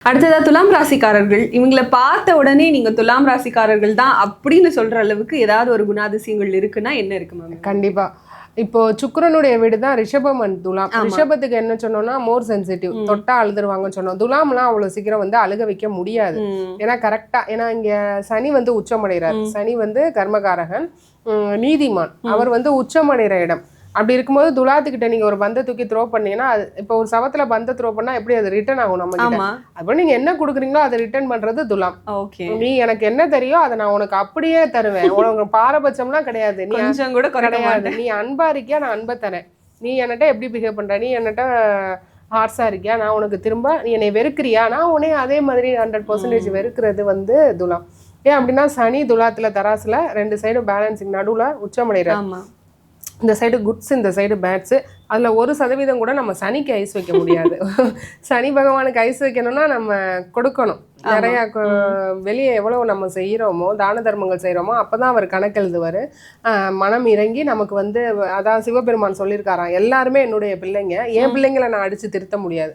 அடுத்ததா துலாம் ராசிக்காரர்கள் இவங்களை பார்த்த உடனே நீங்க துலாம் ராசிக்காரர்கள் தான் அப்படின்னு சொல்ற அளவுக்கு ஏதாவது ஒரு குணாதிசயங்கள் இருக்குன்னா என்ன இருக்கு மேம்? கண்டிப்பா. இப்போ சுக்கிரனுடைய வீடு தான் ரிஷபம் அண்ட் துலாம். ரிஷபத்துக்கு என்ன சொன்னோம்னா மோர் சென்சிட்டிவ், தொட்டா அழுதுருவாங்கன்னு சொன்னோம். துலாம்லாம் அவ்வளவு சீக்கிரம் வந்து அழுக வைக்க முடியாது. ஏன்னா கரெக்டா, ஏன்னா இங்க சனி வந்து உச்சமடைகிறார். சனி வந்து கர்மகாரகன், நீதிமான், அவர் வந்து உச்சமடைகிற இடம். அப்படி இருக்கும்போது துலாத்துக்கிட்ட நீங்க ஒரு பந்தை தூக்கி த்ரோ பண்ணீங்கன்னா, அது இப்போ ஒரு சவத்துல பந்தை த்ரோ பண்ணா எப்படி அது ரிட்டர்ன் ஆகும் நம்ம கிட்ட? அப்போ நீங்க என்ன கொடுக்குறீங்களோ அதை ரிட்டர்ன் பண்றது துலாம். நீ எனக்கு என்ன தெரியும் அதை நான் உனக்கு அப்படியே தருவேன். உனக்கு பாரபட்சம்லாம் கிடையாது. நீ கொஞ்சம் கூட கிடையாது. நீ அன்பா இருக்கியா, நான் அன்பை தரேன். நீ என்கிட்ட எப்படி பிஹேவ் பண்ற, நீ என்கிட்ட ஹார்ஸா இருக்கியா, நான் உனக்கு திரும்ப, நீ என்னை வெறுக்கிறியா, நான் உடனே அதே மாதிரி 100% வெறுக்கிறது வந்து துலாம். ஏன் அப்படின்னா சனி துலாத்துல தராசுல ரெண்டு சைடும் பேலன்சிங், நடுவுல உச்சமடைகிறார். இந்த சைடு குட்ஸ், இந்த சைடு பேட்ஸு. அதில் 1% கூட நம்ம சனிக்கு ஐஸ் வைக்க முடியாது. சனி பகவானுக்கு ஐஸ் வைக்கணும்னா நம்ம கொடுக்கணும் நிறையா. வெளியே எவ்வளோ நம்ம செய்கிறோமோ, தான தர்மங்கள் செய்கிறோமோ, அப்போ தான் அவர் கணக்கெழுதுவார். மனம் இறங்கி நமக்கு வந்து, அதான் சிவபெருமான் சொல்லியிருக்காராம், எல்லாருமே என்னுடைய பிள்ளைங்க, என் பிள்ளைங்களை நான் அடித்து திருத்த முடியாது.